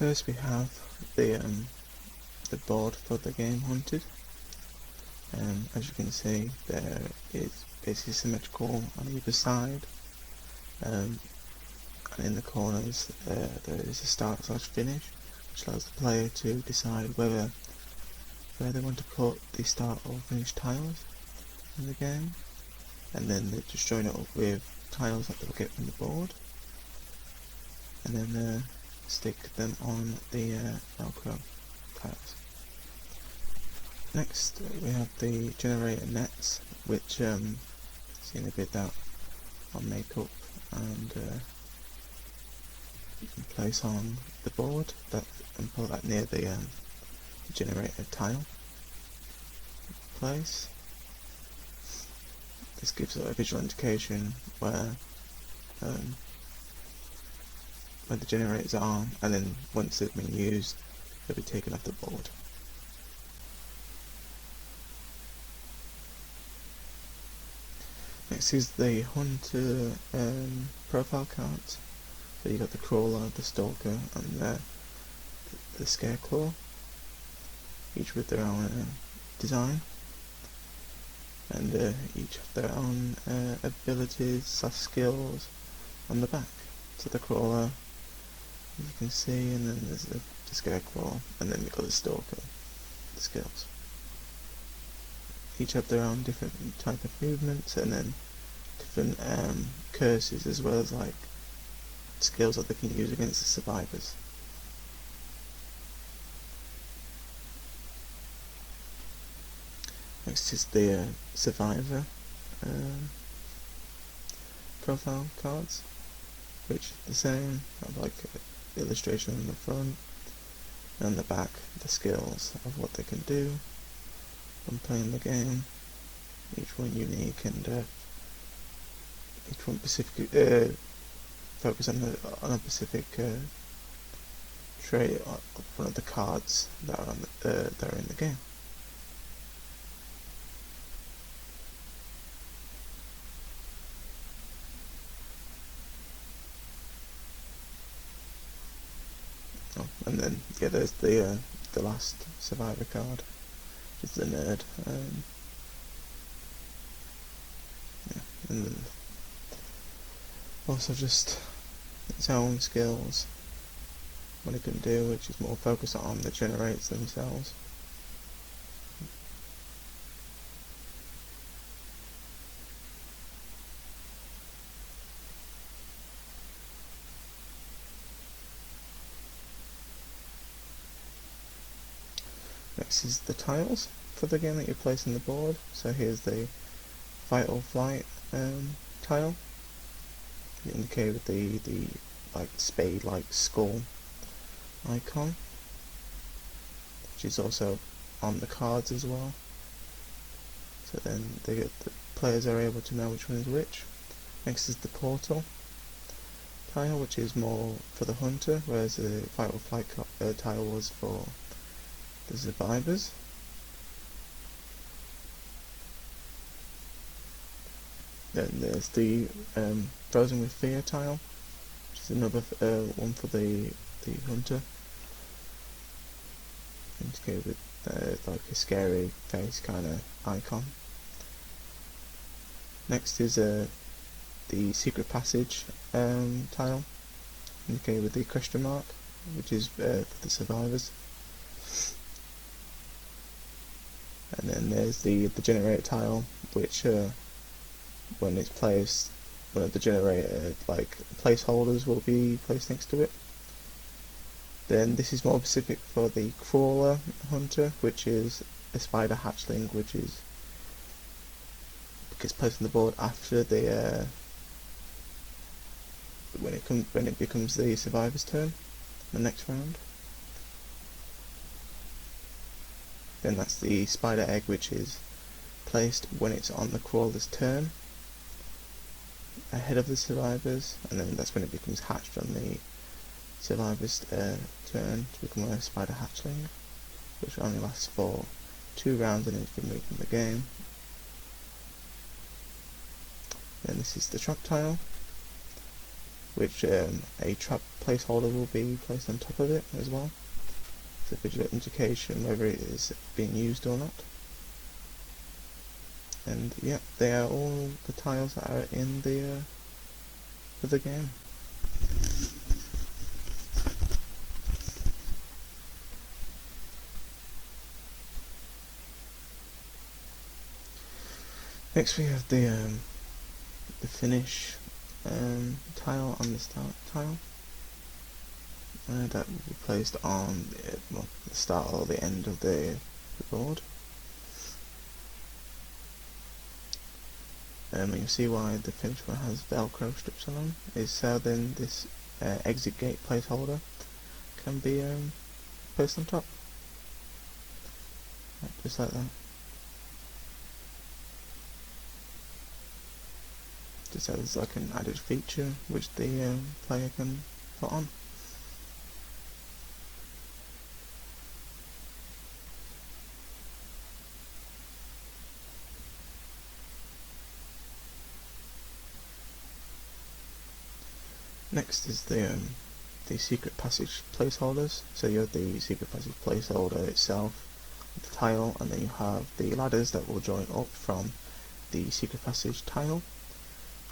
First we have the board for the game Hunted. As you can see, there is basically symmetrical on either side, and in the corners there is a start/finish, which allows the player to decide where they want to put the start or finish tiles in the game, and then they just join it up with tiles that they'll get from the board, and then stick them on the Velcro tiles. Next we have the generator nets, which seen a bit that I'll make up and you can place on the board and put that near the generator tile place. This gives a visual indication where the generators are, and then once they've been used, they'll be taken off the board. Next is the Hunter profile cards. So you got the Crawler, the Stalker, and the Scareclaw, each with their own design, and each have their own abilities, skills on the back. So the Crawler, as you can see, and then there's the Scareclaw, and then you've got the Stalker, the skills. Each have their own different type of movements, and then different curses, as well as like skills that they can use against the survivors. Next is the Survivor profile cards, which are the same, have like the illustration on the front, and on the back the skills of what they can do when playing the game, each one unique, and each one specific focus on a specific trait of one of the cards that are in the game. Oh, and then yeah, there's the last survivor card, which is the Nerd. Yeah, and then also just its own skills, what it can do, which is more focused on the generates themselves. Next is the tiles for the game that you place on the board. So here's the fight or flight tile, indicated with the like spade like skull icon, which is also on the cards as well, so then the players are able to know which one is which. Next is the portal tile, which is more for the hunter, whereas the fight or flight tile was for the survivors. Then there's the Frozen with Fear tile, which is another one for the hunter, indicated with like a scary face kind of icon. Next is the Secret Passage tile, indicated with the question mark, which is for the survivors. And then there's the generator tile, which when it's placed, one of the generator like placeholders will be placed next to it. Then this is more specific for the Crawler Hunter, which is a spider hatchling, which gets placed on the board after the when it becomes the survivor's turn, the next round. Then that's the spider egg, which is placed when it's on the Crawler's turn, ahead of the survivors, and then that's when it becomes hatched on the survivor's turn to become a spider hatchling, which only lasts for 2 rounds and it's removed from the game. Then this is the trap tile, which a trap placeholder will be placed on top of it as well. So visual indication whether it is being used or not. And yeah, they are all the tiles that are in the game. Next we have the finish tile and the start tile. That will be placed on the start or the end of the board. And you see why the finish one has Velcro strips on them, is so then this exit gate placeholder can be placed on top. Just like that. Just as like an added feature which the player can put on. Next is the secret passage placeholders. So you have the secret passage placeholder itself, the tile, and then you have the ladders that will join up from the secret passage tile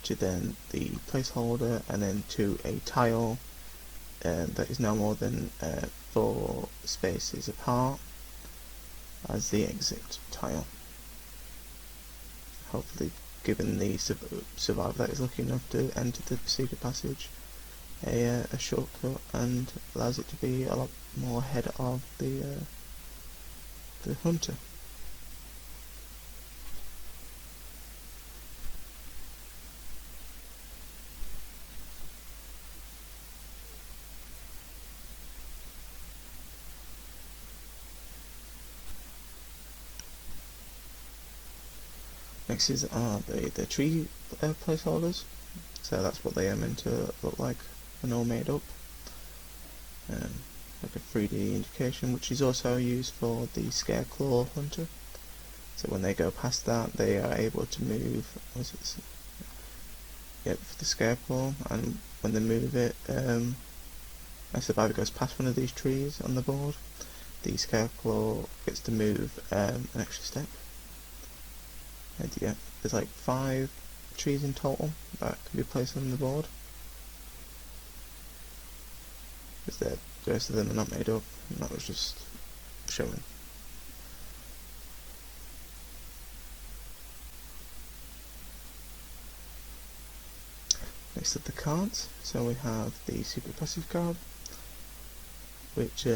to then the placeholder, and then to a tile that is no more than 4 spaces apart as the exit tile. Hopefully, given the survivor that is lucky enough to enter the secret passage, a shortcut, and allows it to be a lot more ahead of the hunter. Next is the tree placeholders. So that's what they are meant to look like when all made up. Like a 3D indication, which is also used for the Scareclaw Hunter. So when they go past that, they are able to move. Yep, for the Scareclaw, and when they move it, a survivor goes past one of these trees on the board, the Scareclaw gets to move an extra step. And yeah, there's like 5 trees in total that can be placed on the board. Because the rest of them are not made up, and that was just showing. Next up, the cards. So we have the secret passage card, which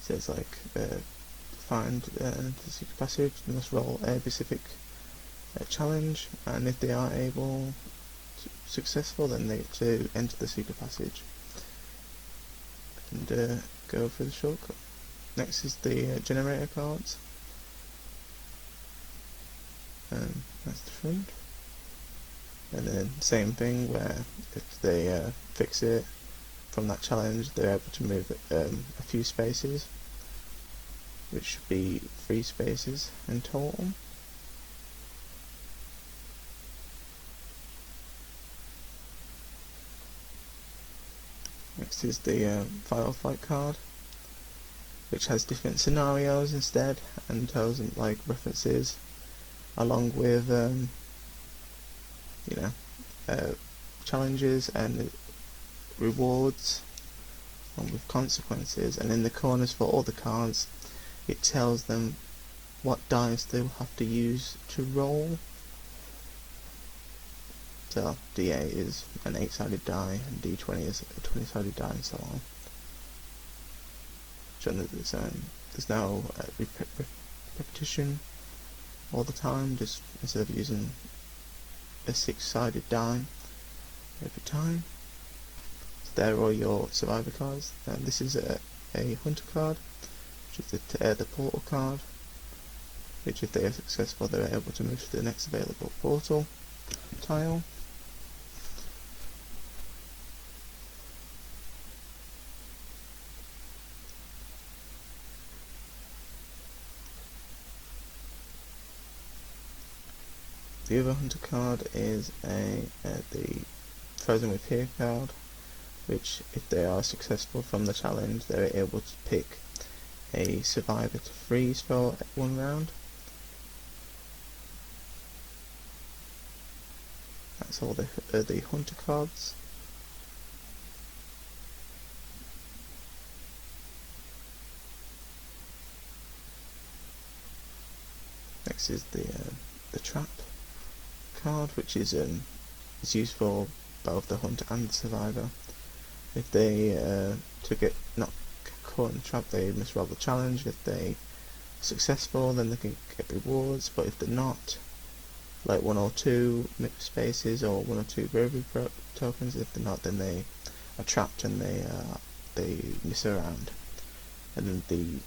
says like find the secret passage, you must roll a specific challenge, and if they are able successful, then they get to enter the secret passage and go for the shortcut. Next is the generator cards. That's the front. And then same thing, where if they fix it from that challenge, they're able to move a few spaces, which should be 3 spaces in total. Next is the Firefight card, which has different scenarios instead, and tells them like references along with challenges and rewards, along with consequences. And in the corners for all the cards, it tells them what dice they will have to use to roll. So D8 is an 8-sided die, and D20 is a 20-sided die, and so on. Showing that there's no repetition all the time, just instead of using a 6-sided die every time. So there are all your survivor cards. And this is a hunter card, which is the portal card, which if they are successful, they're able to move to the next available portal tile. The other hunter card is the Frozen with Fear card, which if they are successful from the challenge, they're able to pick a survivor to freeze for 1 round. That's all the hunter cards. Next is the trap card, which is used for both the hunter and the survivor. If they to get not caught in the trap, they must roll the challenge. If they are successful, then they can get rewards. But if they're not, like 1 or 2 spaces or 1 or 2 bravery tokens, if they're not, then they are trapped and they miss a round. And then the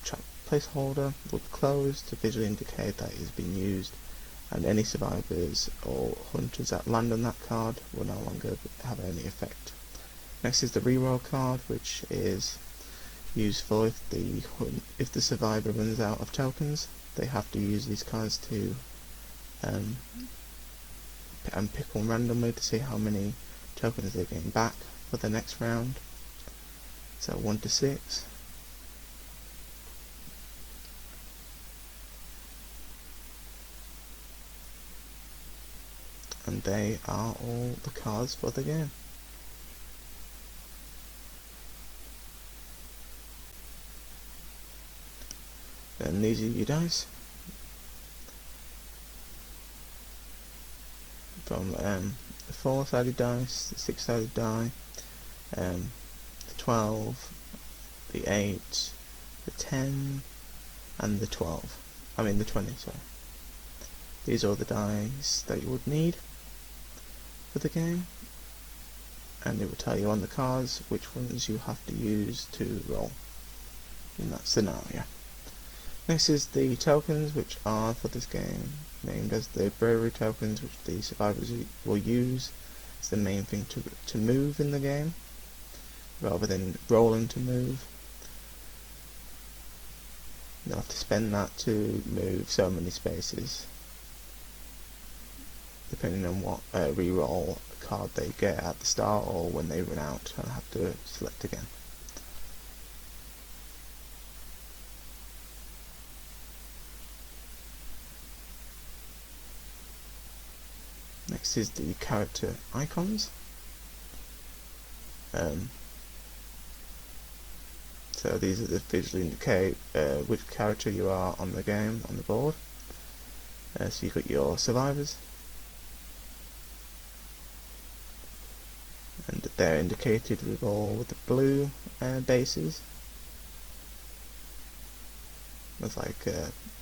trap placeholder will be closed to visually indicate that it has been used, and any survivors or hunters that land on that card will no longer have any effect. Next is the reroll card, which is used for if the survivor runs out of tokens, they have to use these cards to and pick one randomly to see how many tokens they gain back for the next round. So 1 to 6. And they are all the cards for the game. And these are your dice. From the 4-sided dice, the 6-sided die, the 12, the 8, the 10, and the 12. I mean the 20, sorry. These are all the dice that you would need for the game, and it will tell you on the cards which ones you have to use to roll in that scenario. Next is the tokens, which are for this game named as the bravery tokens, which the survivors will use. It's the main thing to move in the game, rather than rolling to move. They'll have to spend that to move so many spaces, depending on what reroll card they get at the start or when they run out and have to select again. Next is the character icons. So these are the visually indicate which character you are on the game, on the board. So you've got your survivors, and they're indicated with all the blue bases. That's like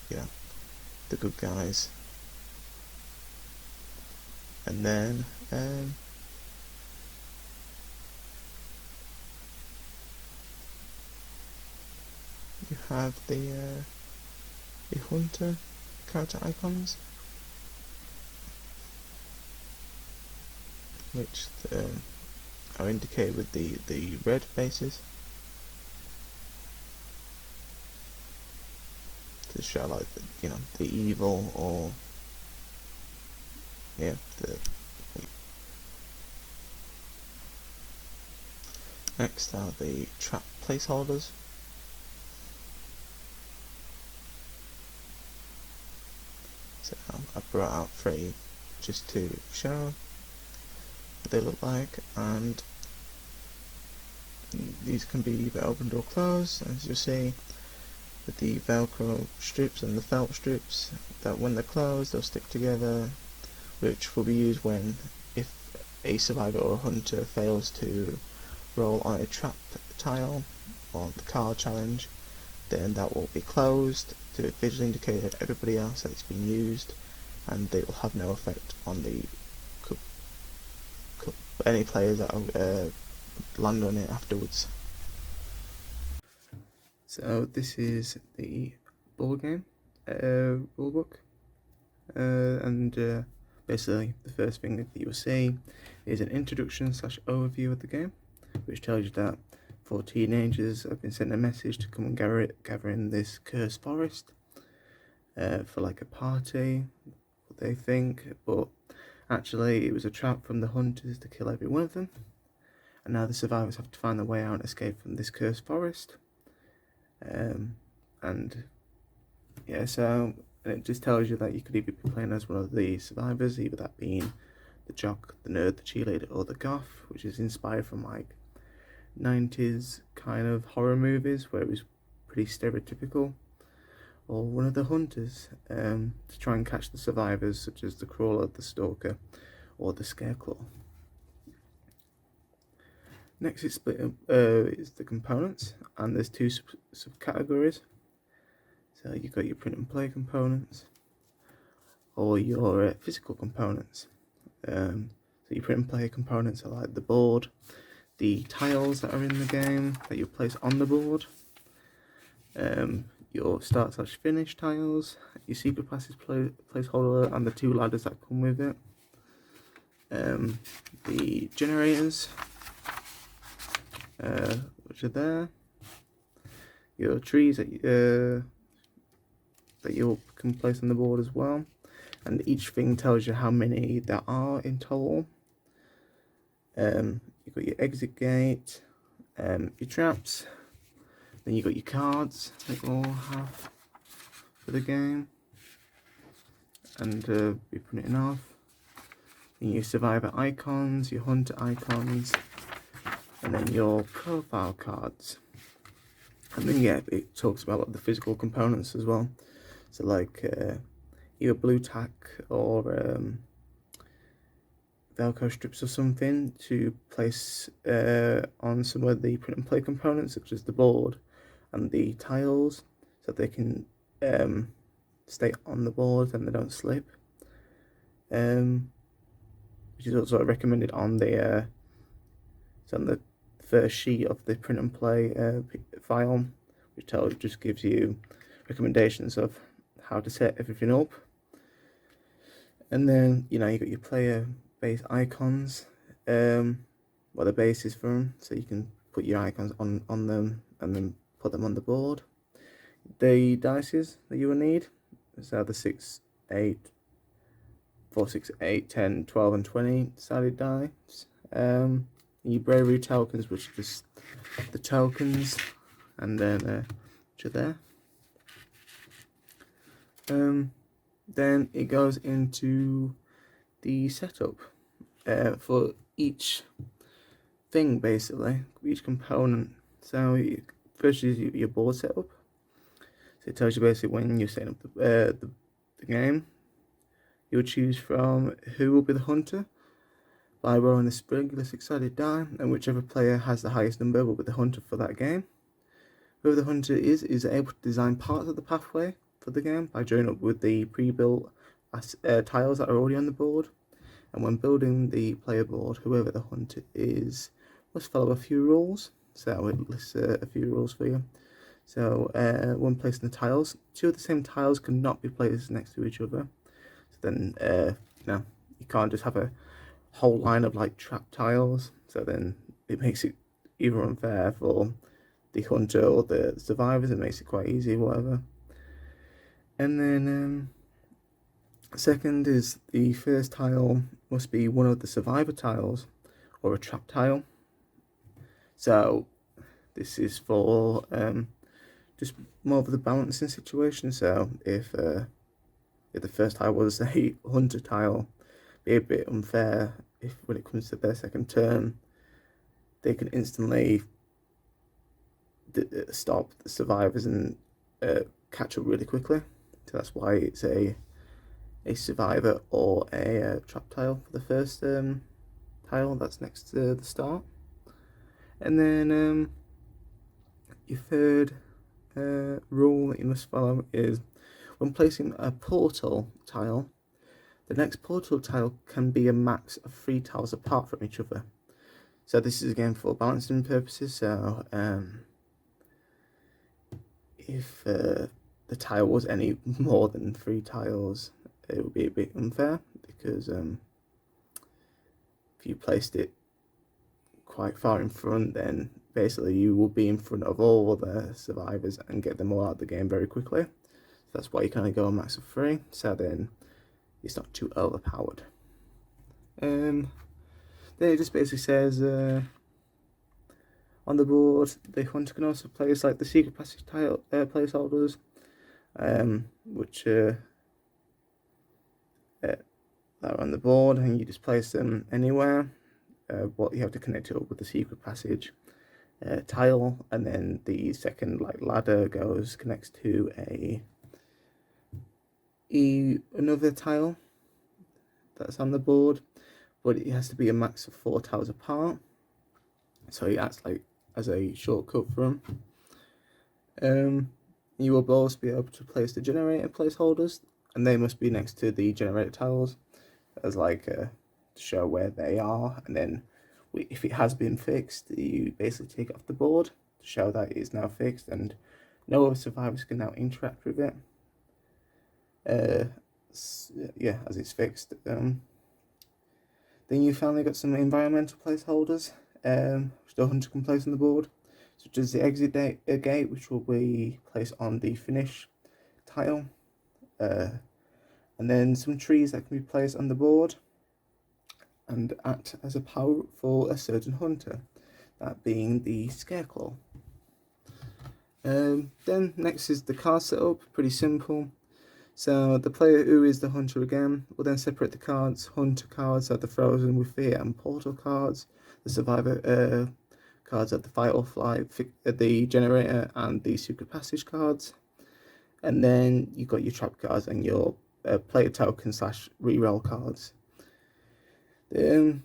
you know, the good guys. And then you have the hunter character icons, which are indicated with the red bases to show like the evil or Next are the trap placeholders. So I brought out 3 just to show what they look like, and these can be either opened or closed, as you'll see with the velcro strips and the felt strips, that when they're closed they'll stick together, which will be used if a survivor or a hunter fails to roll on a trap tile or the card challenge, then that will be closed to visually indicate to everybody else that it's been used, and they will have no effect on any players that land on it afterwards. So this is the board game rulebook, and basically the first thing that you'll see is an introduction / overview of the game, which tells you that 4 teenagers have been sent a message to come and gather in this cursed forest for like a party, what they think, but Actually, it was a trap from the hunters to kill every one of them, and now the survivors have to find their way out and escape from this cursed forest. And yeah, so it just tells you that you could either be playing as one of the survivors, either that being the jock, the nerd, the cheerleader, or the goth, which is inspired from like 90s kind of horror movies where it was pretty stereotypical, or one of the hunters to try and catch the survivors, such as the crawler, the stalker, or the scarecrow. Next is split is the components, and there's two subcategories. So you've got your print and play components, or your physical components. So your print and play components are like the board, the tiles that are in the game that you place on the board, your start/finish tiles, your secret passage placeholder, and the 2 ladders that come with it. The generators, which are there. Your trees that you can place on the board as well, and each thing tells you how many there are in total. You've got your exit gate, your traps, then you've got your cards that you all have for the game, and be printing off. Then your survivor icons, your hunter icons, and then your profile cards. And then yeah, it talks about the physical components as well. So like either blue tack or Velcro strips or something to place on some of the print and play components, such as the board and the tiles, so they can stay on the board and they don't slip. Which is also recommended on the first sheet of the print and play file, which just gives you recommendations of how to set everything up. And then you got your player base icons, what the base is from, so you can put your icons on them and then put them on the board. The dices that you will need, so the 6, 8, 4, 6, 8, 10, 12 and 20 sided dice. Your bravery tokens, which are just the tokens, and then which are there. Then it goes into the setup for each thing, basically, each component. So first is your board setup. So it tells you basically when you're setting up the game. You'll choose from who will be the hunter by rolling this regular 6-sided die, and whichever player has the highest number will be the hunter for that game. Whoever the hunter is able to design parts of the pathway for the game by joining up with the pre-built tiles that are already on the board. And when building the player board, whoever the hunter is must follow a few rules. So it lists a few rules for you. So when placing the tiles, 2 of the same tiles cannot be placed next to each other. So then you can't just have a whole line of like trap tiles, so then it makes it either unfair for the hunter or the survivors. It makes it quite easy, whatever. And then second is the first tile must be one of the survivor tiles or a trap tile. So this is for just more of the balancing situation. So if the first tile was a hunter tile, be a bit unfair if when it comes to their second turn they can instantly stop the survivors and catch up really quickly. So that's why it's a survivor or a trap tile for the first tile that's next to the start. And then your third rule that you must follow is when placing a portal tile, the next portal tile can be a max of 3 tiles apart from each other. So this is again for balancing purposes. So if the tile was any more than 3 tiles, it would be a bit unfair, because if you placed it quite far in front, then basically you will be in front of all the survivors and get them all out of the game very quickly. So that's why you kind of go a max of 3, so then it's not too overpowered. Then it just basically says on the board the hunter can also place like the secret passage tile placeholders, which are on the board, and you just place them anywhere. But you have to connect it up with the secret passage tile, and then the second like ladder connects to another tile that's on the board, but it has to be a max of 4 tiles apart, so it acts like as a shortcut for them. You will both be able to place the generator placeholders, and they must be next to the generator tiles as like to show where they are, and then if it has been fixed, you basically take it off the board to show that it is now fixed and no other survivors can now interact with it. Yeah, as it's fixed. Then you finally got some environmental placeholders, which the hunter can place on the board, such as the exit gate, which will be placed on the finish tile, and then some trees that can be placed on the board and act as a power for a certain hunter, that being the Scareclaw. Then next is the card setup, pretty simple. So the player who is the hunter again will then separate the cards. Hunter cards are the Frozen with Fear and Portal cards. The Survivor cards are the Fight or Flight, the Generator and the Secret Passage cards. And then you've got your Trap cards and your player token / reroll cards. And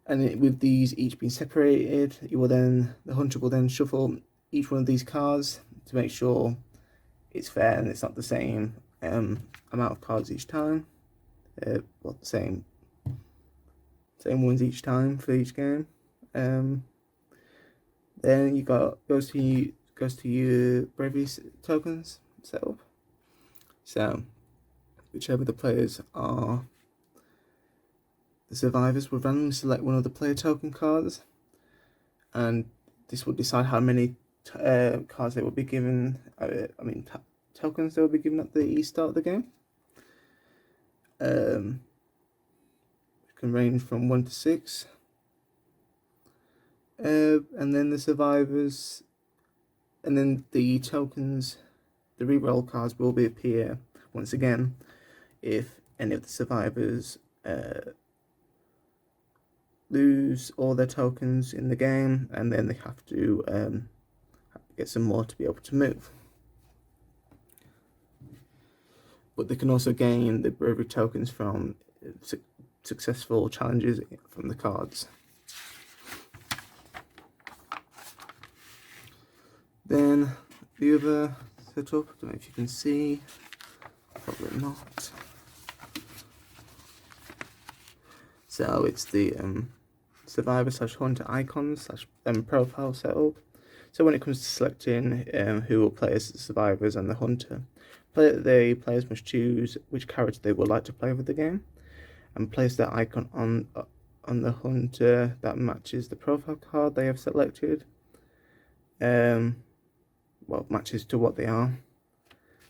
with these each being separated, the hunter will then shuffle each one of these cards to make sure it's fair and it's not the same amount of cards each time. Well, the same ones each time for each game. Then you goes to your bravery tokens setup. So whichever the players are, the survivors will randomly select one of the player token cards, and this will decide how many cards they will be given. Tokens they will be given at the start of the game. It can range from 1 to 6. And then the survivors, and then the tokens, the reroll cards will appear once again if any of the survivors lose all their tokens in the game, and then they have to get some more to be able to move. But they can also gain the bravery tokens from successful challenges from the cards. Then the other setup, I don't know if you can see, probably not. So it's the survivor / hunter icons / profile setup. So when it comes to selecting who will play as the survivors and the hunter, the players must choose which character they would like to play with the game, and place their icon on the hunter that matches the profile card they have selected. Matches to what they are,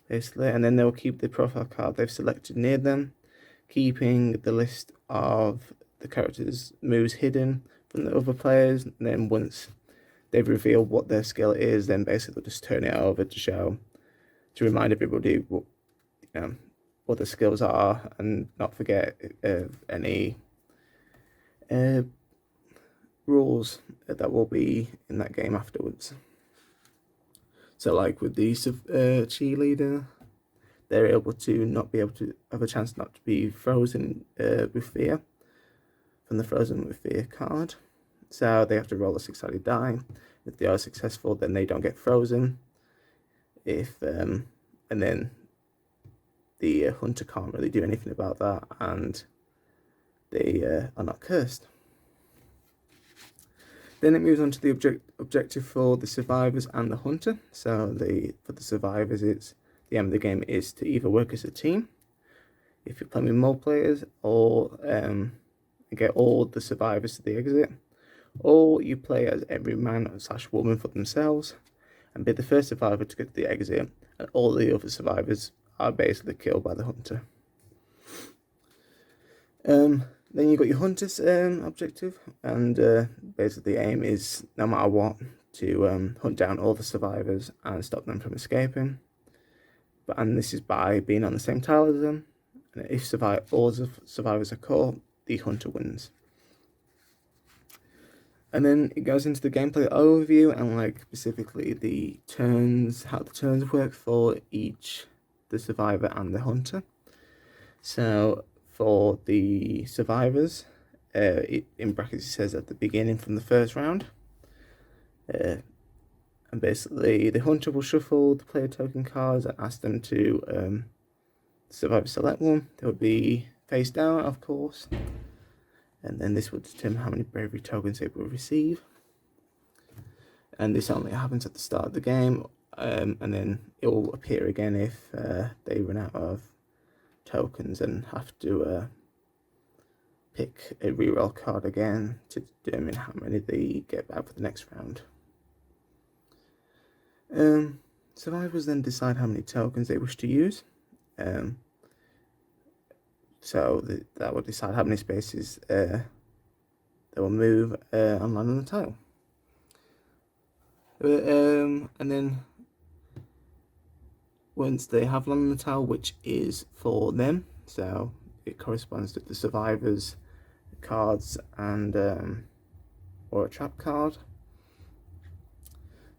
basically, and then they'll keep the profile card they've selected near them, keeping the list of the characters' moves hidden from the other players. And then once they've revealed what their skill is, then basically just turn it over to remind everybody what the skills are, and not forget any rules that will be in that game afterwards. So like with the cheerleader, they're able to have a chance not to be frozen with fear from the Frozen with Fear card. So they have to roll a 6-sided die. If they are successful, then they don't get frozen. And then the hunter can't really do anything about that, and they are not cursed. Then it moves on to the objective for the survivors and the hunter. So for the survivors, the aim of the game is to either work as a team, if you're playing with more players, or get all the survivors to the exit, or you play as every man / woman for themselves and be the first survivor to get to the exit, and all the other survivors are basically killed by the hunter. Then you've got your hunter's objective, and basically the aim is, no matter what, to hunt down all the survivors and stop them from escaping. And this is by being on the same tile as them. And if all the survivors are caught, the hunter wins. And then it goes into the gameplay overview and like specifically the turns, how the turns work for each, the survivor and the hunter. So for the survivors, in brackets it says at the beginning from the first round. And basically the hunter will shuffle the player token cards and ask them to survivor select one. They will be face down, of course. And then this will determine how many bravery tokens they will receive. And this only happens at the start of the game. And then it will appear again if they run out of tokens and have to pick a reroll card again to determine how many they get back for the next round. Survivors then decide how many tokens they wish to use. So that will decide how many spaces they will move and land on the tile. And then once they have landed on the tile, which is for them, so it corresponds to the survivors' cards and or a trap card.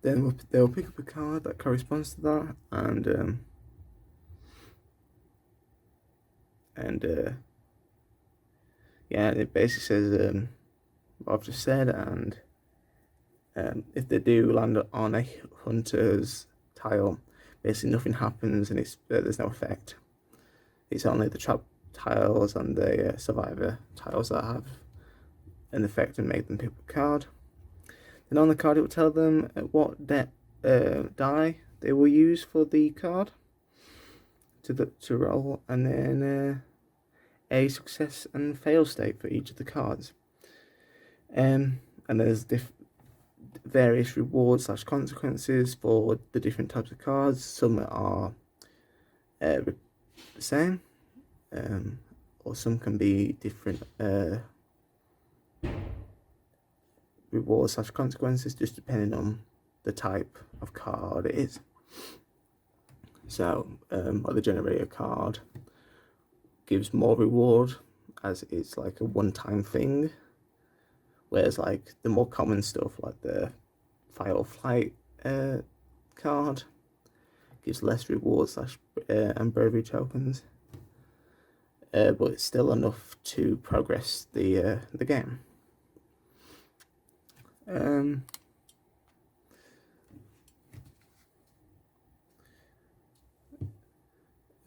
Then they'll pick up a card that corresponds to that, and yeah, it basically says what I've just said, and if they do land on a hunter's tile, basically nothing happens and there's no effect. It's only the trap tiles and the survivor tiles that have an effect and make them pick up a card. Then on the card it will tell them what die they will use for the card to roll, and then a success and fail state for each of the cards. And there's various rewards / consequences for the different types of cards. Some are the same, or some can be different rewards / consequences, just depending on the type of card it is. So, the generator card gives more reward as it's like a one-time thing, whereas like the more common stuff like the fight or flight card gives less rewards and bravery tokens, but it's still enough to progress the game.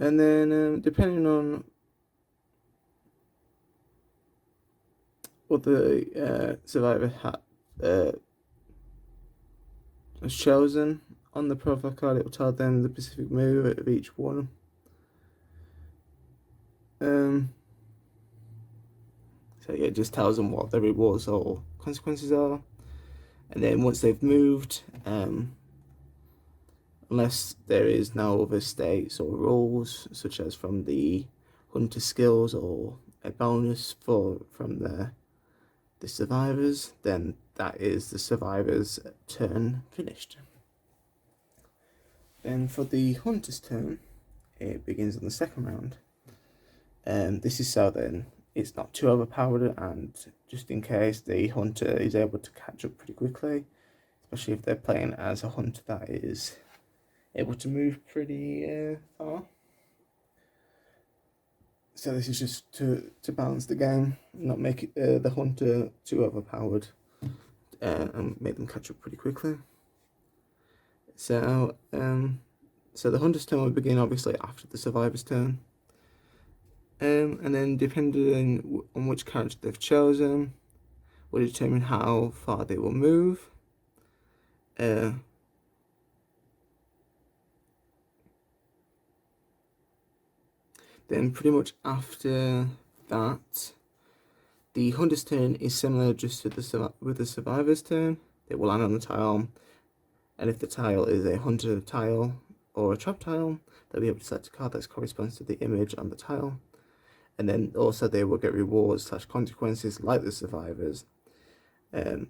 And then depending on what the survivor has chosen on the profile card, it will tell them the specific move of each one. So yeah, it just tells them what the rewards or consequences are, and then once they've moved, unless there is no other states or rules, such as from the hunter skills or a bonus from the survivors, then that is the survivor's turn finished. Then for the hunter's turn, it begins on the second round. This is so then it's not too overpowered, and just in case the hunter is able to catch up pretty quickly, especially if they're playing as a hunter that is able to move pretty far. So this is just to balance the game, not make the hunter too overpowered, and make them catch up pretty quickly. So so the hunter's turn will begin obviously after the survivor's turn, and then depending on which character they've chosen will determine how far they will move. Then pretty much after that, the hunter's turn is similar just to with the survivor's turn. They will land on the tile, and if the tile is a hunter tile or a trap tile, they'll be able to select a card that corresponds to the image on the tile. and then also they will get rewards / consequences like the survivors. And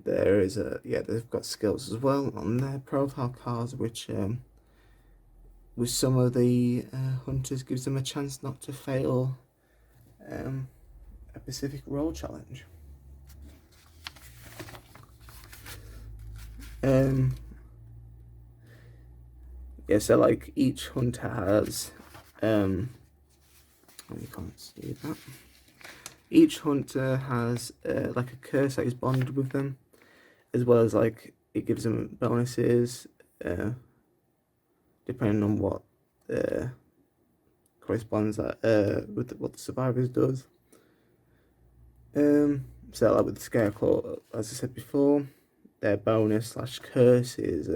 there is they've got skills as well on their profile cards, which with some of the hunters gives them a chance not to fail a specific role challenge. So like each hunter has you can't see that. Each hunter has like a curse that is bonded with them, as well as like it gives them bonuses depending on what corresponds with what the survivors does. So like with the Scarecrow, as I said before, their bonus / curse is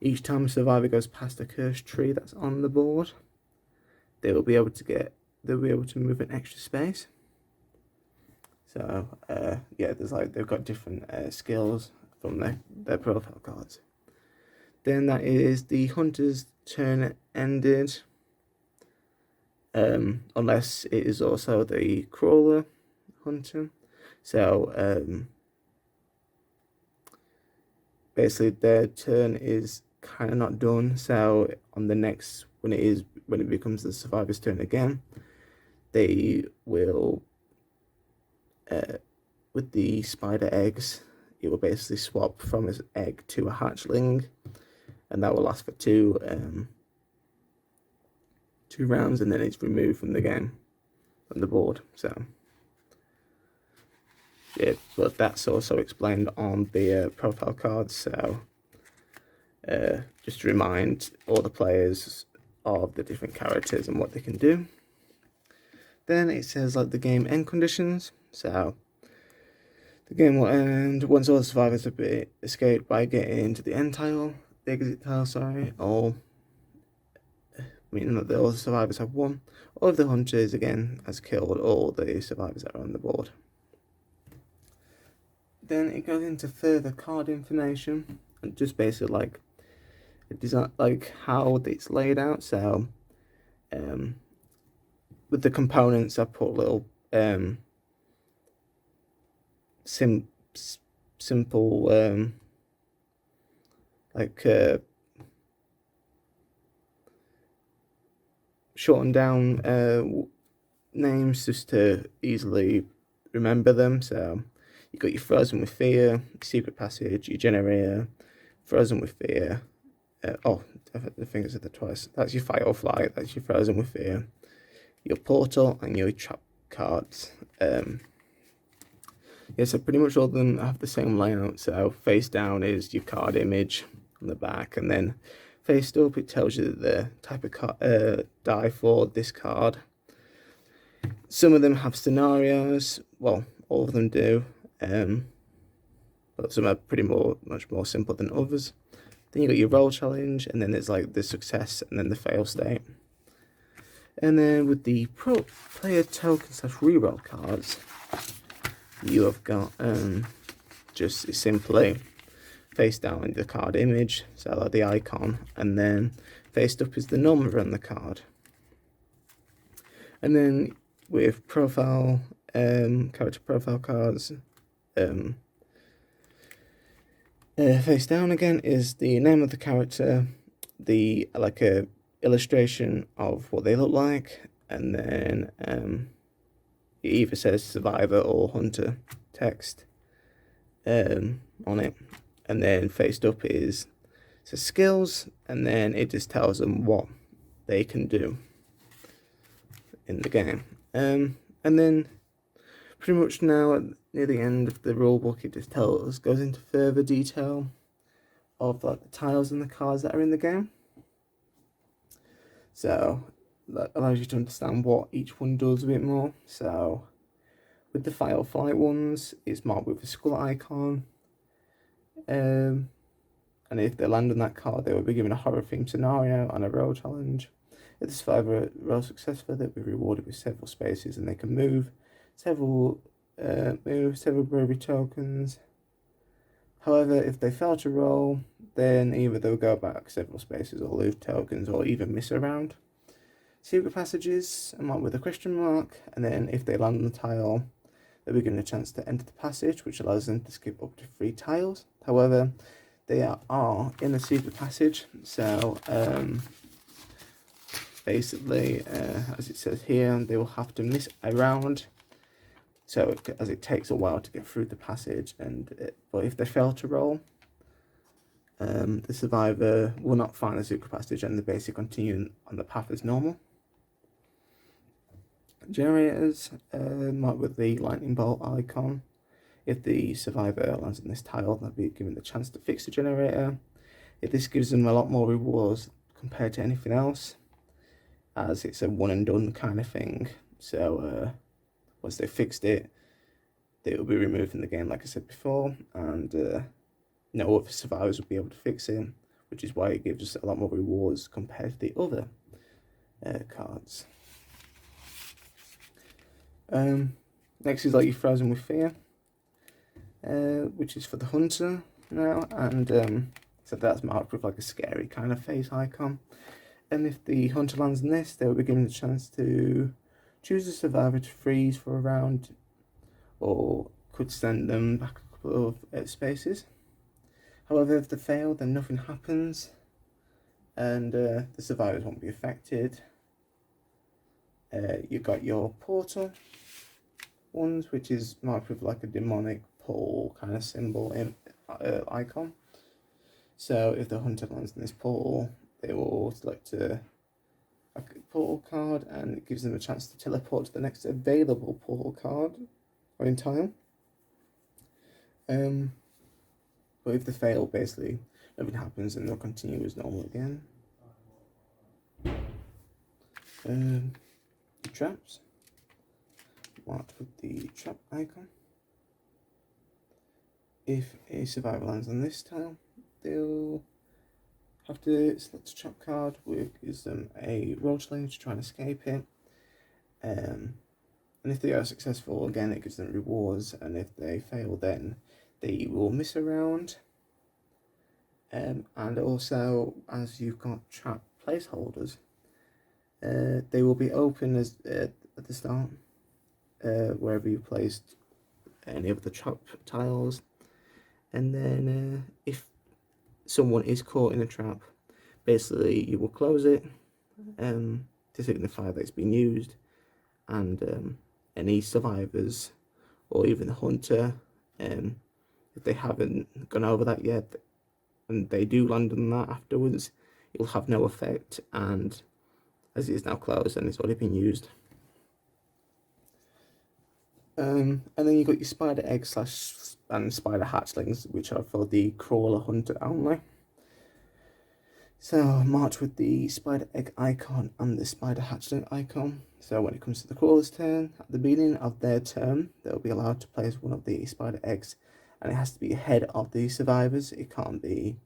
each time a survivor goes past a cursed tree that's on the board, they'll be able to move an extra space. So there's like they've got different skills from their profile cards. Then that is the hunter's turn ended, unless it is also the crawler hunter. So basically their turn is kind of not done. So on the next, when it becomes the survivor's turn again, they will with the spider eggs, it will basically swap from an egg to a hatchling, and that will last for two rounds, and then it's removed from the game, from the board. So yeah, but that's also explained on the profile cards. So just to remind all the players of the different characters and what they can do. Then it says like the game end conditions. So the game will end once all the survivors have been escaped by getting to the end tile, the exit tile, or meaning that all the survivors have won, or if the hunters again has killed all the survivors that are on the board. Then it goes into further card information, and just basically like design, like how it's laid out. So with the components, I put little simple shortened down names just to easily remember them. So you got your Frozen with Fear, your Secret Passage, your Generator, Frozen with Fear. I think I said that twice. That's your Fight or Flight. That's your Frozen with Fear, your Portal, and your Trap cards. So pretty much all of them have the same layout. So face down is your card image on the back, and then face up it tells you the type of die for this card. Some of them have scenarios. Well, all of them do, but some are much more simple than others. Then you got your roll challenge, and then there's like the success and then the fail state. And then with the pro player token / reroll cards, you have got just simply face down in the card image, so like the icon, and then faced up is the number on the card. And then with profile character profile cards, face down again is the name of the character, the a illustration of what they look like, and then it either says survivor or hunter text on it. And then faced up says skills, and then it just tells them what they can do in the game. And then pretty much now near the end of the rulebook, it just goes into further detail of like the tiles and the cards that are in the game. So that allows you to understand what each one does a bit more. So with the Fight or Flight ones, it's marked with a skull icon. And if they land on that card, they will be given a horror themed scenario and a roll challenge. If the survivor rolls successfully, they'll be rewarded with several spaces, and they can move several bravery tokens. However, if they fail to roll, then either they'll go back several spaces or lose tokens or even miss a round. secret passages are marked with a question mark, and then if they land on the tile, they'll be given a chance to enter the passage, which allows them to skip up to 3 tiles. However, they are in a secret passage, so basically, as it says here, they will have to miss a round. So, as it takes a while to get through the passage, but if they fail to roll, the survivor will not find the secret passage, and they basically continue on the path as normal. Generators marked with the lightning bolt icon. If the survivor lands on this tile, they'll be given the chance to fix the generator. This gives them a lot more rewards compared to anything else, as it's a one and done kind of thing. So once they fixed it, they will be removed from the game, like I said before, and no other survivors will be able to fix it, which is why it gives us a lot more rewards compared to the other cards. Next is like your Frozen with Fear, which is for the hunter now, and so that's marked with like a scary kind of face icon. And if the hunter lands in this, they will be given the chance to choose a survivor to freeze for a round, or could send them back a couple of spaces. However, if they fail, then nothing happens, and the survivors won't be affected. You've got your portal ones, which is marked with like a demonic portal kind of symbol in icon. So if the hunter lands in this portal, they will select a portal card, and it gives them a chance to teleport to the next available portal card or in tile. But if they fail, basically nothing happens, and they'll continue as normal again. The traps, marked with the trap icon. If a survivor lands on this tile, they'll have to select a trap card, which gives them a roll challenge to try and escape it. And if they are successful, again it gives them rewards, and if they fail, then they will miss a round. And also, as you've got trap placeholders, they will be open as at the start, wherever you placed any of the trap tiles, and then if someone is caught in a trap, basically you will close it to signify that it's been used, and any survivors or even the hunter, if they haven't gone over that yet and they do land on that afterwards, it will have no effect, and as it is now closed and it's already been used. And then you've got your spider egg and spider hatchlings, which are for the crawler hunter only. So marked with the spider egg icon and the spider hatchling icon. So when it comes to the crawler's turn, at the beginning of their turn, they'll be allowed to place one of the spider eggs, and it has to be ahead of the survivors. It can't be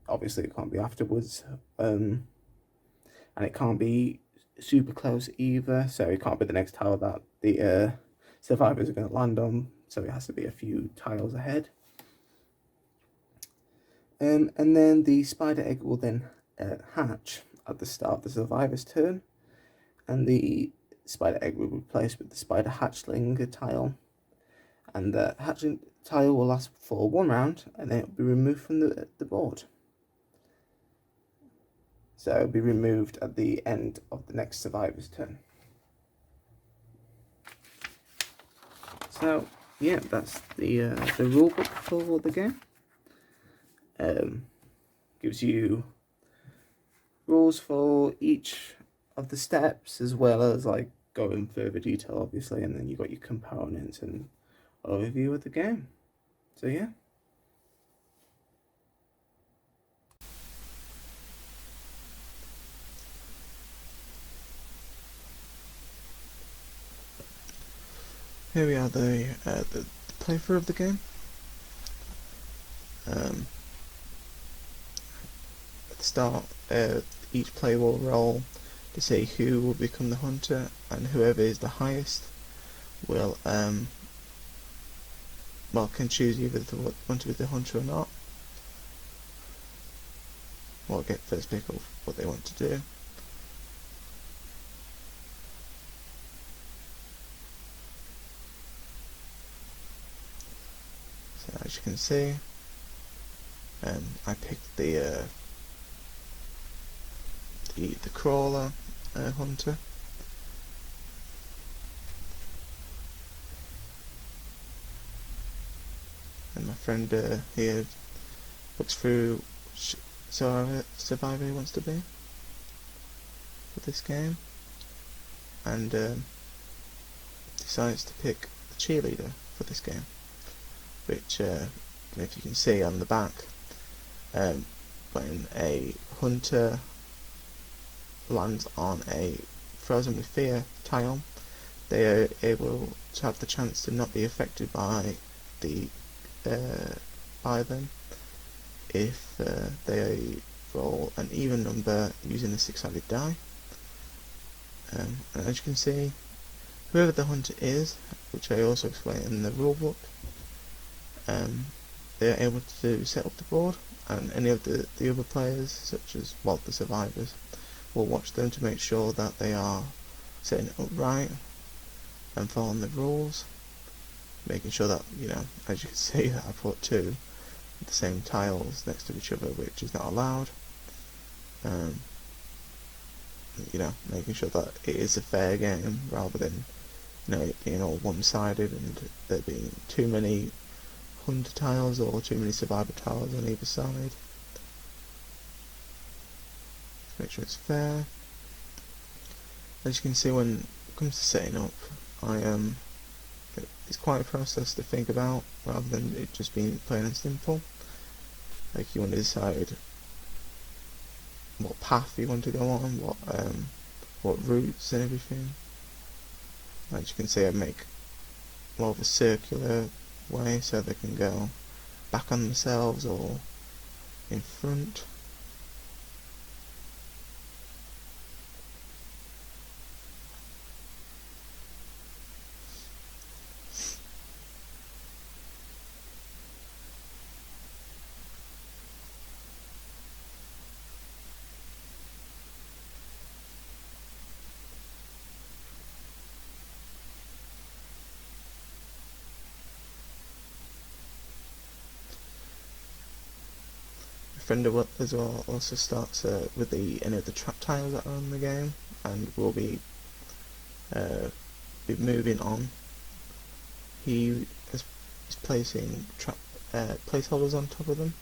obviously it can't be afterwards, and it can't be super close either, so it can't be the next tile that the survivors are going to land on, so it has to be a few tiles ahead. And then the spider egg will then hatch at the start of the survivor's turn, and the spider egg will be replaced with the spider hatchling tile, and the hatchling tile will last for 1 round, and then it will be removed from the board. So it will be removed at the end of the next survivor's turn. So yeah, that's the rulebook for the game. Gives you rules for each of the steps, as well as like go in further detail, obviously, and then you got your components and overview of the game. So yeah. Here we are, the playthrough of the game. At the start, each player will roll to say who will become the hunter, and whoever is the highest will can choose either to want to be the hunter or not. or get first pick of what they want to do. So as you can see, I picked the crawler hunter. And my friend here looks through which survivor he wants to be for this game, and decides to pick the cheerleader for this game, which if you can see on the back, when a hunter lands on a frozen with fear tile, they are able to have the chance to not be affected by them if they roll an even number using the 6-sided die. And as you can see, whoever the hunter is, which I also explain in the rulebook, they are able to set up the board, and any of the other players, such as the survivors, will watch them to make sure that they are setting it up right and following the rules, making sure that, as you can see, that I put two of the same tiles next to each other, which is not allowed. Making sure that it is a fair game rather than it being all one-sided and there being too many hunter tiles or too many survivor tiles on either side. Make sure it's fair. As you can see, when it comes to setting up, it's quite a process to think about rather than it just being plain and simple. Like, you want to decide what path you want to go on, what routes and everything. As you can see, I make more of a circular way so they can go back on themselves or in front. Friend as well also starts with any of the trap tiles that are on the game, and will be moving on. He is placing trap placeholders on top of them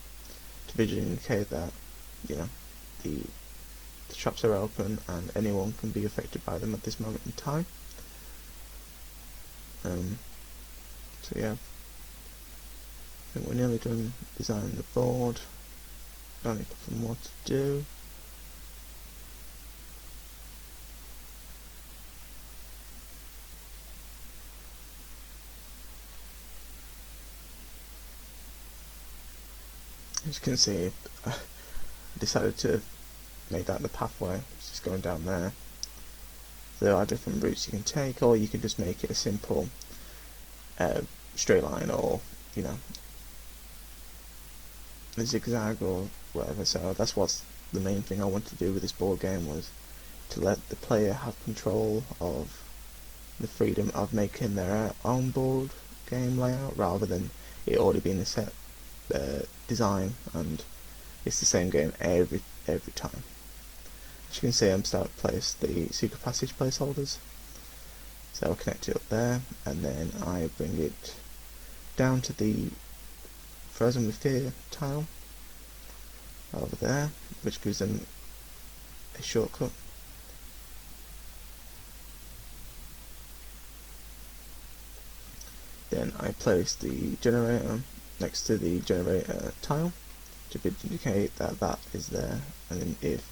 to visually indicate that the traps are open and anyone can be affected by them at this moment in time. So yeah, I think we're nearly done designing the board. Only a couple more to do. As you can see, I decided to make that the pathway, which is going down there. There are different routes you can take, or you can just make it a simple straight line, or a zigzag or whatever. So that's what's the main thing I wanted to do with this board game, was to let the player have control of the freedom of making their own board game layout rather than it already being a set design and it's the same game every time. As you can see, I'm starting to place the secret passage placeholders, so I'll connect it up there, and then I bring it down to the frozen with fear tile over there, which gives them a shortcut. Then I place the generator next to the generator tile to indicate that that is there, and then if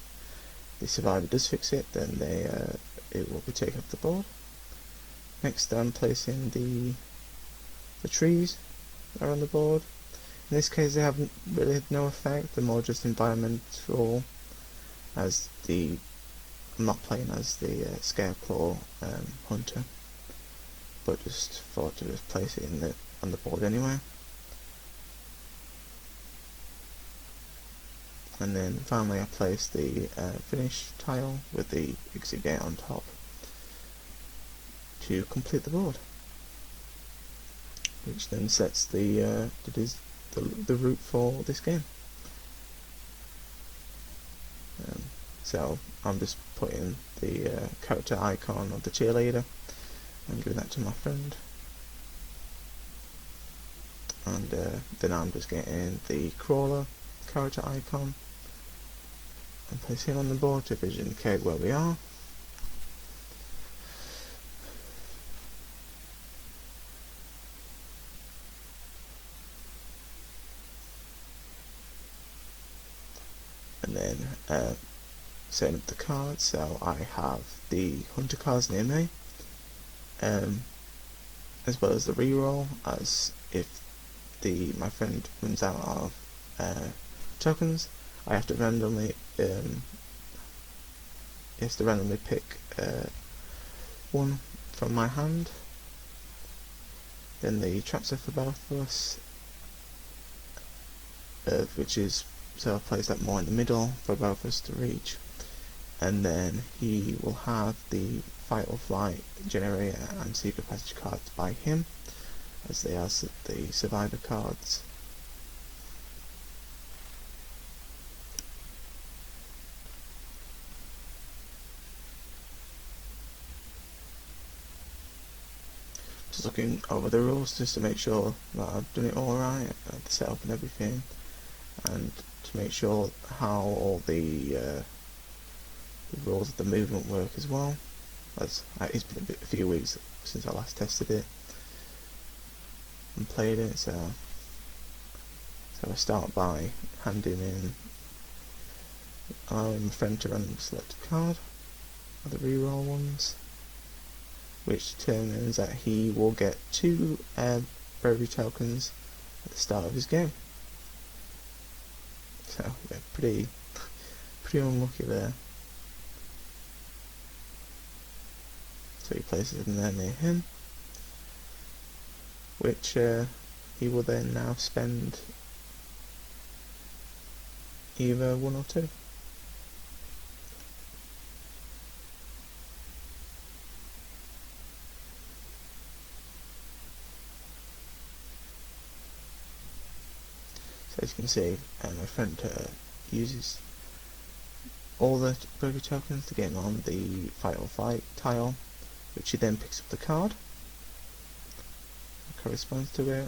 the survivor does fix it, then it will be taken off the board. Next, I'm placing the trees that are on the board. In this case, they have really no effect. They're more just environmental, as I'm not playing as the Scareclaw hunter, but just thought to just place it on the board anyway. And then finally I place the finish tile with the exit gate on top to complete the board, which then sets the route for this game. So I'm just putting the character icon of the cheerleader and giving that to my friend, and then I'm just getting the crawler character icon and placing it on the board to indicate where we are. And then setting up the cards, so I have the hunter cards near me, as well as the reroll, as if my friend runs out of tokens, I have to randomly pick one from my hand. Then the traps are for both of us, which is, so I'll place that more in the middle for both of us to reach. And then he will have the fight or flight generator and secret passage cards by him, as they are the survivor cards. Just looking over the rules just to make sure that I've done it alright, the setup and everything, and to make sure how all the rules of the movement work as well, as it's been a few weeks since I last tested it and played it, so I start by handing in, allowing my friend to randomly select a card of the reroll ones, which determines that he will get 2 bravery tokens at the start of his game. So yeah, pretty unlucky there. So he places them there near him, which he will then now spend either 1 or 2. So as you can see, my friend uses all the bravery tokens to get him on the fight or flight tile, which he then picks up the card that corresponds to it.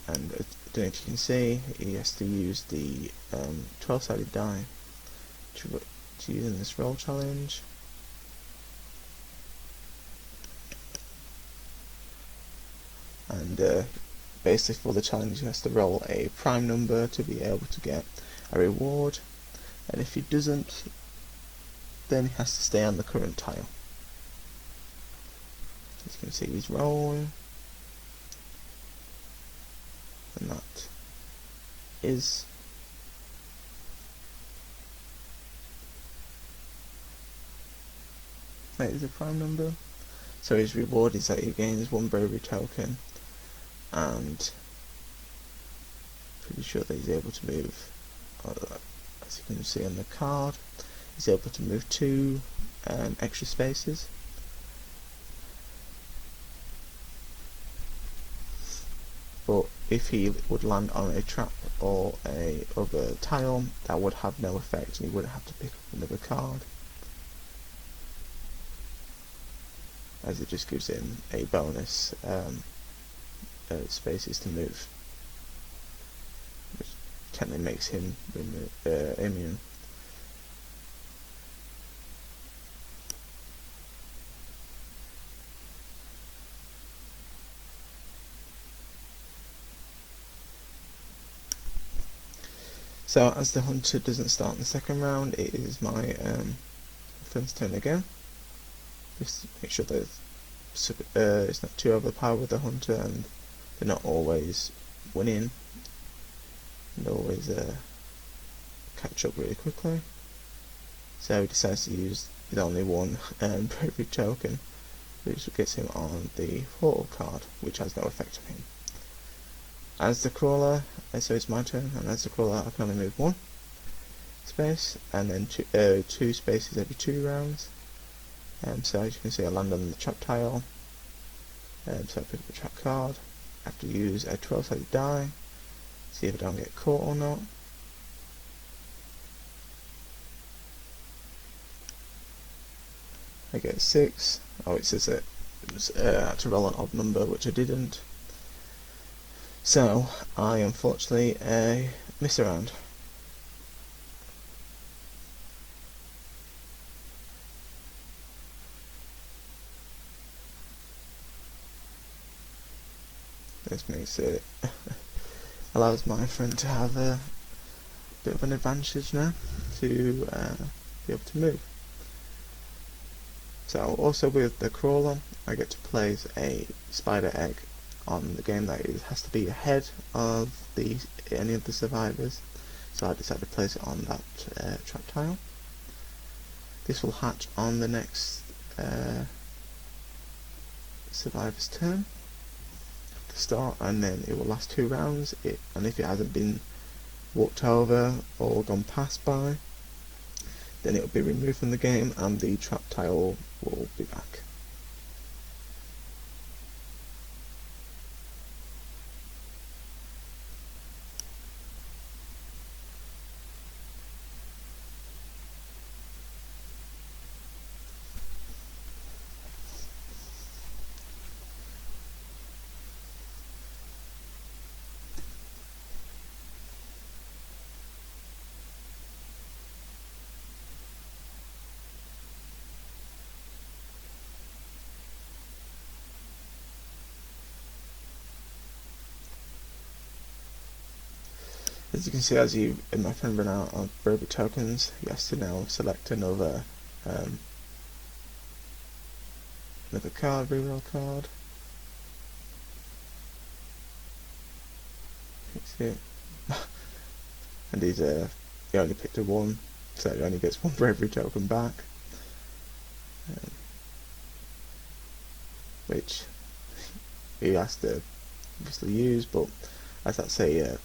And I don't know if you can see, he has to use the 12-sided die to use in this roll challenge. And basically for the challenge he has to roll a prime number to be able to get a reward, and if he doesn't, then he has to stay on the current tile. As you can see, he's rolling, and that is a prime number. So his reward is that he gains 1 bravery token, and pretty sure that he's able to move, as you can see on the card, he's able to move 2 extra spaces. But if he would land on a trap or a other tile, that would have no effect and he wouldn't have to pick up another card, as it just gives him a bonus spaces to move, which technically makes him immune. So as the hunter doesn't start in the second round, it is my friend's turn again. Just to make sure that it's not too overpowered with the hunter and they're not always winning and always catch up really quickly. So he decides to use his only 1 bravery token, which gets him on the portal card, which has no effect on him. as the crawler, so it's my turn, and as the crawler I can only move 1 space, and then 2 spaces every 2 rounds. So as you can see, I land on the trap tile, so I pick up a trap card. I have to use a 12-sided die, see if I don't get caught or not. I get 6. Oh, it says that it was, I had to roll an odd number, which I didn't. So I unfortunately miss a round. This makes it allows my friend to have a bit of an advantage now to be able to move. So also with the crawler, I get to place a spider egg on the game that has to be ahead of any of the survivors. So I decided to place it on that trap tile. This will hatch on the next survivor's turn to start, and then it will last 2 rounds. And if it hasn't been walked over or gone past by, then it will be removed from the game and the trap tile will be back. As you can see, as my friend ran out of bravery tokens, he has to now select another card, reroll card. See it? And he only picked a 1, so he only gets 1 bravery token back, which he has to obviously use. But as that's a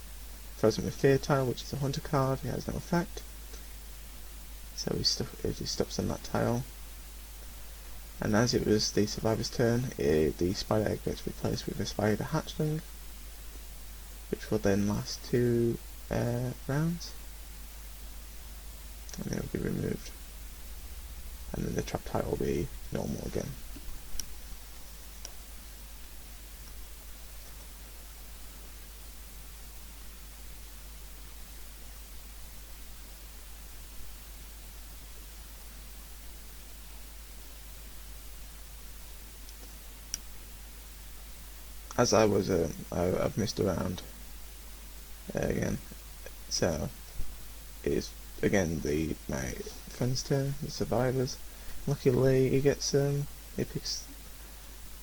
Frozen with Fear tile, which is a hunter card, it has no effect. So it just stops on that tile. And as it was the survivor's turn, the spider egg gets replaced with a spider hatchling, which will then last 2 rounds, and it will be removed. And then the trap tile will be normal again. As I've missed around again, so it is again my friend's turn, the survivors. Luckily, he picks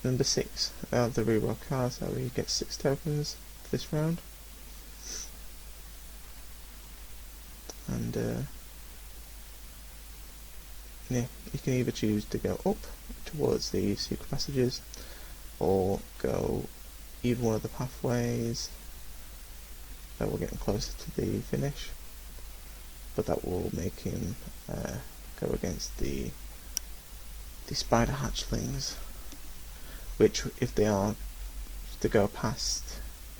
number 6 out of the reroll card, so he gets 6 tokens for this round. And yeah, you can either choose to go up towards the secret passages, or go either one of the pathways that will get him closer to the finish, but that will make him go against the spider hatchlings, which if the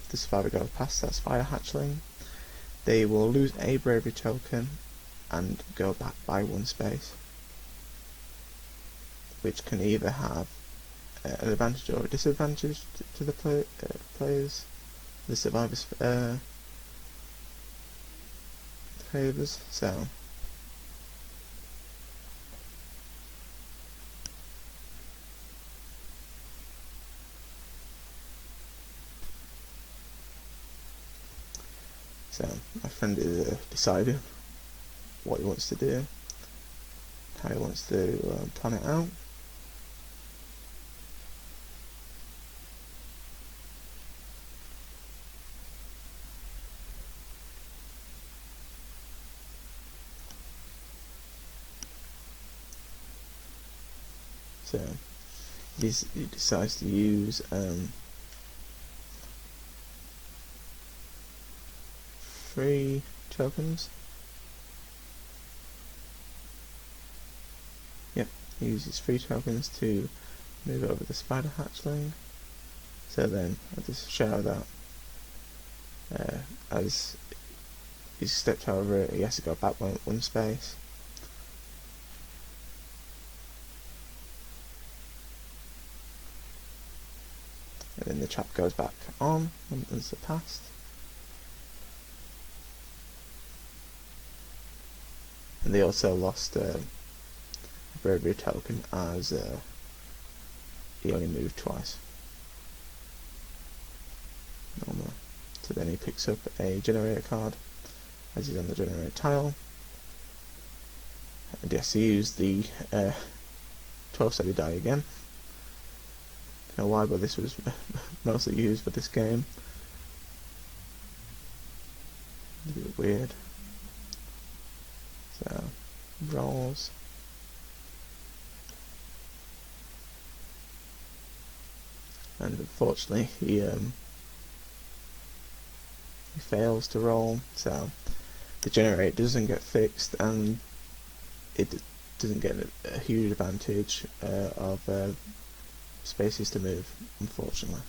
survivor goes past that spider hatchling, they will lose a bravery token and go back by 1 space, which can either have an advantage or a disadvantage to the players, the survivors' favours. So my friend is deciding what he wants to do, how he wants to plan it out. So he decides to use 3 tokens. Yep, he uses 3 tokens to move over the spider hatchling. So then I just show that as he's stepped over it, he has to go back one space. And then the trap goes back on once it's passed. And they also lost a bravery token as he only moved twice. Normally. So then he picks up a generator card as he's on the generator tile. And yes, he used the 12-sided die again. Don't know why, but this was mostly used for this game. A bit weird. So, rolls. And unfortunately, he fails to roll, so the generator doesn't get fixed, and it doesn't get a huge advantage of spaces to move, unfortunately.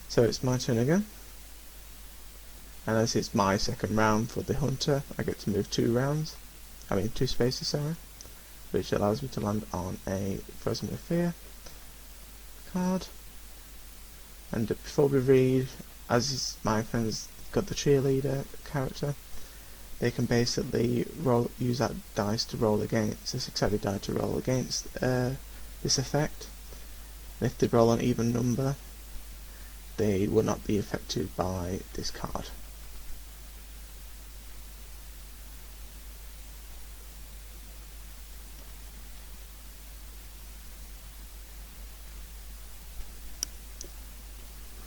So it's my turn again, and as it's my second round for the hunter, I get to move 2 spaces, sorry, which allows me to land on a Frozen with Fear card. And before we read, as my friends got the cheerleader character, they can basically use that dice to roll against, a 6-sided die to roll against this effect. And if they roll an even number, they will not be affected by this card.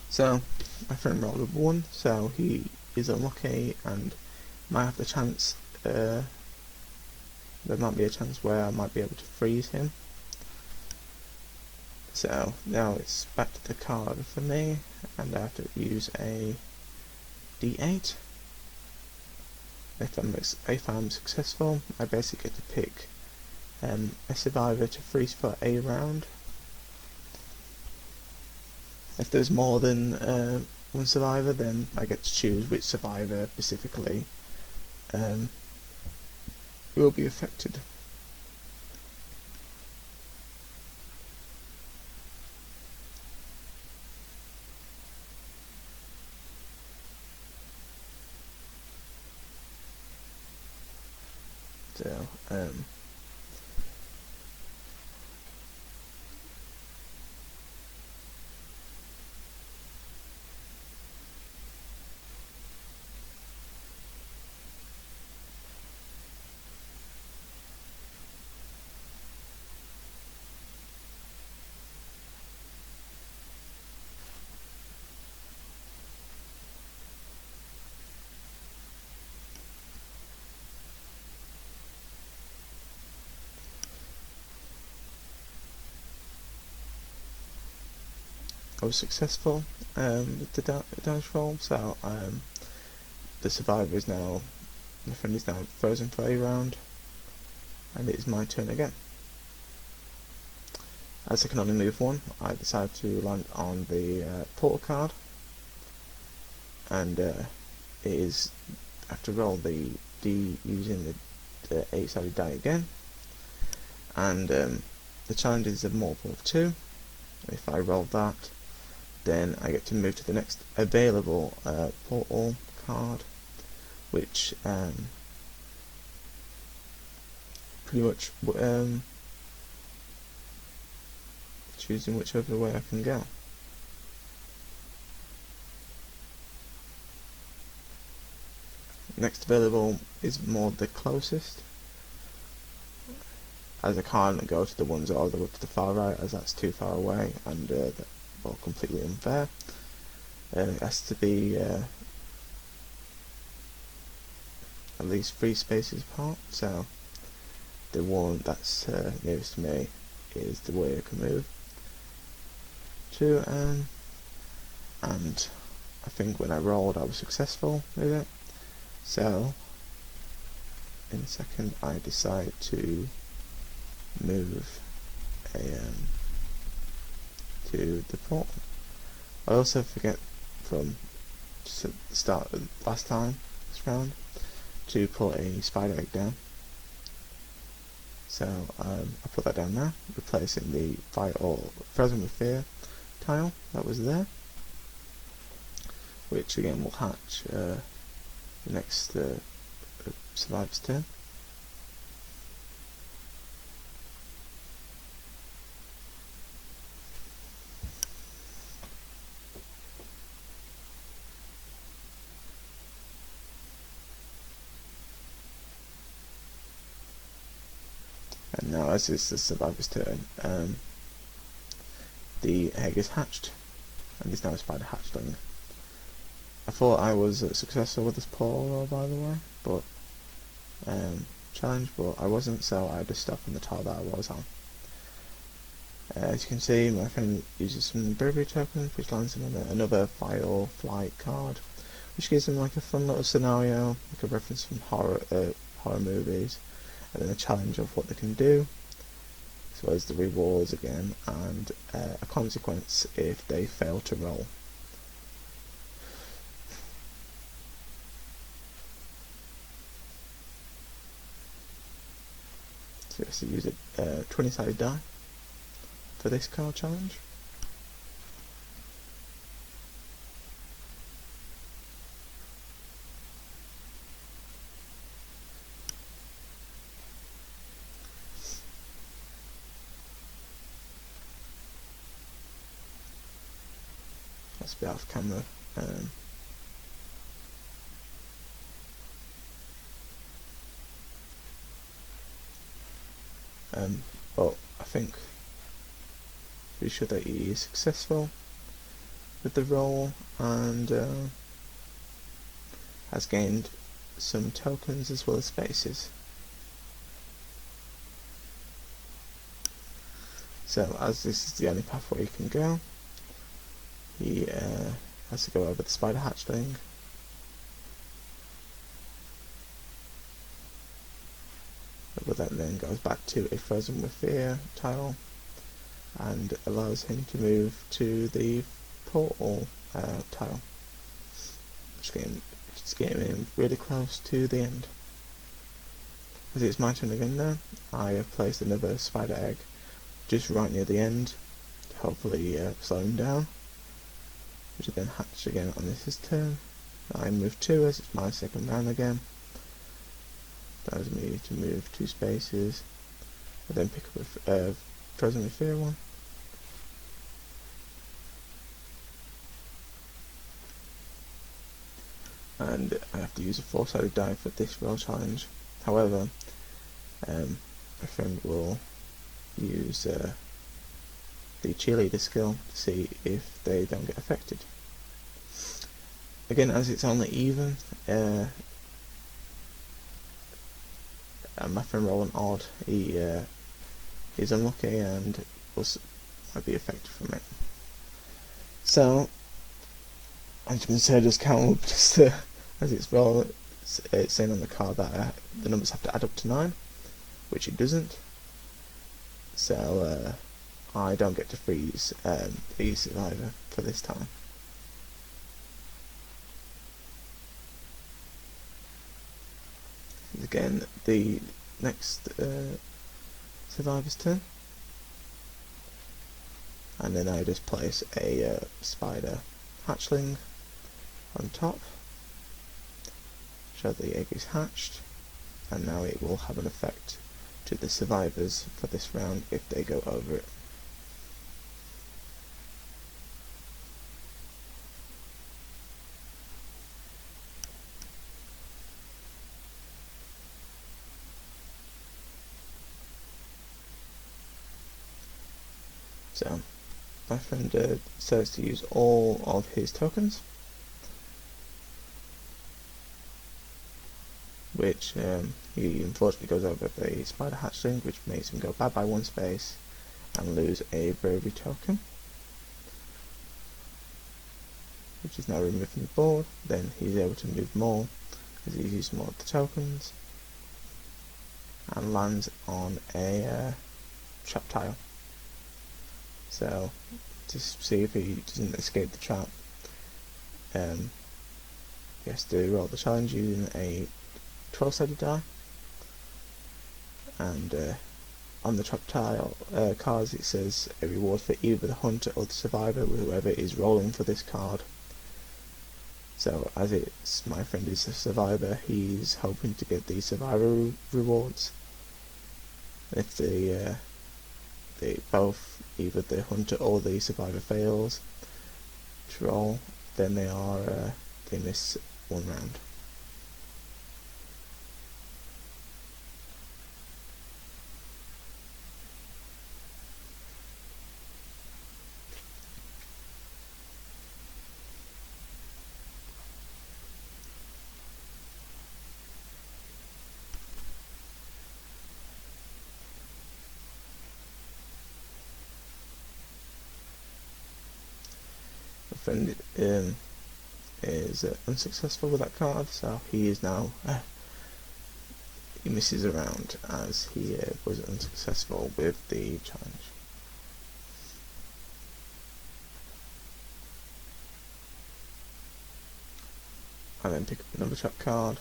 So my friend rolled a 1, so he is unlucky and might have the chance, there might be a chance where I might be able to freeze him. So now it's back to the card for me, and I have to use a D8. If I'm successful, I basically get to pick a survivor to freeze for a round. If there's more than one survivor, then I get to choose which survivor specifically will be affected. So I was successful with the dice roll, so the survivor is now, my friend is now frozen for a round, and it is my turn again. As I can only move 1, I decide to land on the portal card, and it is, I have to roll the D using the 8-sided die again, and the challenge is a multiple of 2. If I roll that, then I get to move to the next available portal card, which pretty much choosing whichever way I can go. Next available is more the closest, as I can't go to the ones all the way to the far right, as that's too far away, and that's all completely unfair. It has to be at least 3 spaces apart, so the one that's nearest to me is the way I can move to, and I think when I rolled I was successful with it, So in a second I decide to move to the portal. I also forget from just at the start of last time, this round, to put a spider egg down. So I put that down now, replacing the fire or frozen with fear tile that was there, which again will hatch the next survivor's turn. And now, as is the survivor's turn, the egg is hatched, and there's now a spider hatchling. I thought I was successful with this portal, by the way, but challenge, but I wasn't, so I just stopped on the tile that I was on. As you can see, my friend uses some bravery tokens, which lands him on another fire or flight card, which gives him like a fun little scenario, like a reference from horror movies, and then a challenge of what they can do, as well as the rewards again, and a consequence if they fail to roll. So you have to use a 20-sided die for this card challenge. Let's be off camera. But I think pretty sure that he is successful with the roll and has gained some tokens as well as spaces. So as this is the only pathway you can go, he has to go over the spider hatchling. But that then goes back to a frozen with fear tile and allows him to move to the portal tile, which is getting him really close to the end. As it's my turn again now, I have placed another spider egg just right near the end to hopefully slow him down, which will then hatch again on this turn. I move 2 as it's my second round again. Allows me to move 2 spaces, and then pick up a frozen with fear one. And I have to use a 4-sided die for this roll challenge. However, my friend will use the cheerleader skill to see if they don't get affected. Again, as it's only even, and my friend rolling odd, he's unlucky and might be affected from it. So as you can see, I just count just as it's rolling. It's saying on the card that the numbers have to add up to 9, which it doesn't. So I don't get to freeze the survivor for this time. Again, the next survivor's turn, and then I just place a spider hatchling on top, show the egg is hatched, and now it will have an effect to the survivors for this round if they go over it. So my friend decides to use all of his tokens, which he unfortunately goes over the spider hatchling, which makes him go bad by 1 space and lose a bravery token, which is now removed from the board. Then he's able to move more as he uses more of the tokens, and lands on a trap tile. So to see if he doesn't escape the trap, he has to roll the challenge using a 12-sided die, and on the trap tile cards it says a reward for either the hunter or the survivor, whoever is rolling for this card. So as my friend is a survivor, he's hoping to get the survivor rewards. If they both, either the hunter or the survivor fails to roll, then they miss one round. My friend is unsuccessful with that card, so he is now he misses a round as he was unsuccessful with the challenge. I then pick up another trap card,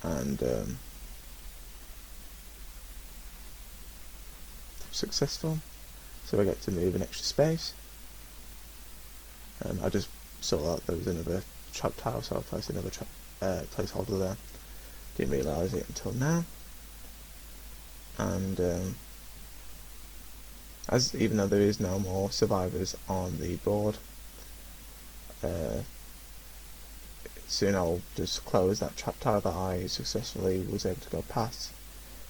and successful, so I get to move an extra space. I just saw that there was another trap tile, so I placed another trap placeholder there. Didn't realise it until now. And even though there is no more survivors on the board, soon I'll just close that trap tile that I successfully was able to go past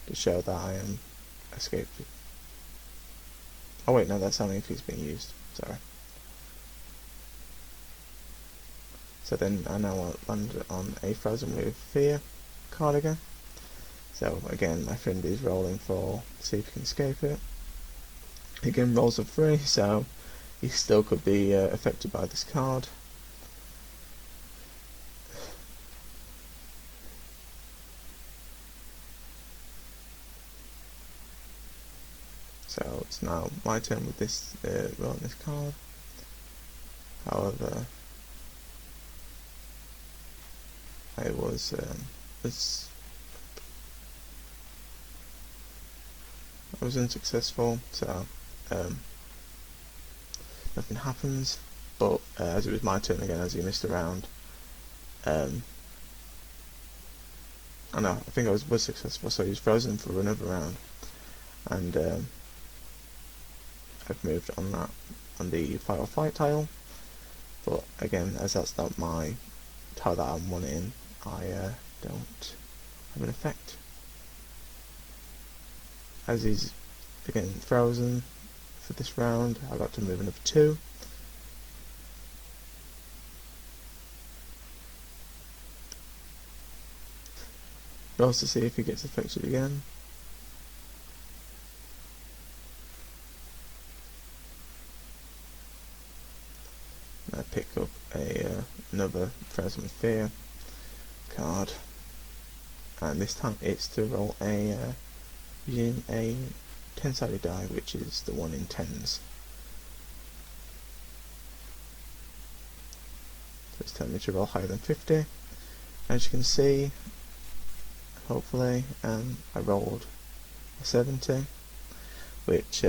to show that I am escaped. Oh wait, no, that's only if it's being used. Sorry. So then I now land on a Frozen with Fear card again. So again, my friend is rolling for see if he can escape it. Again, rolls a 3, so he still could be affected by this card. So it's now my turn with this rolling this card. However, I was unsuccessful, so nothing happens. But as it was my turn again, as he missed a round, I think I was successful, so he was frozen for another round, and I've moved on the fight or flight tile. But again, as that's not my tile that I'm wanting, I don't have an effect. As he's again frozen for this round, I got to move another 2. Rolls to see if he gets affected again. I pick up another Frozen with Fear card, and this time it's to roll using a 10-sided die, which is the one in 10s. So it's telling me to roll higher than 50. As you can see, hopefully, I rolled a 70, which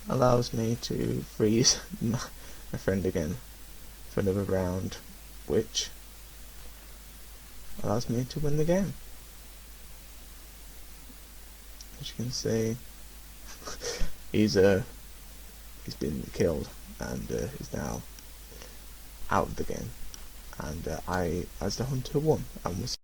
allows me to freeze my friend again for another round, which allows me to win the game. As you can see, he's been killed and is now out of the game, and I, as the hunter, won and was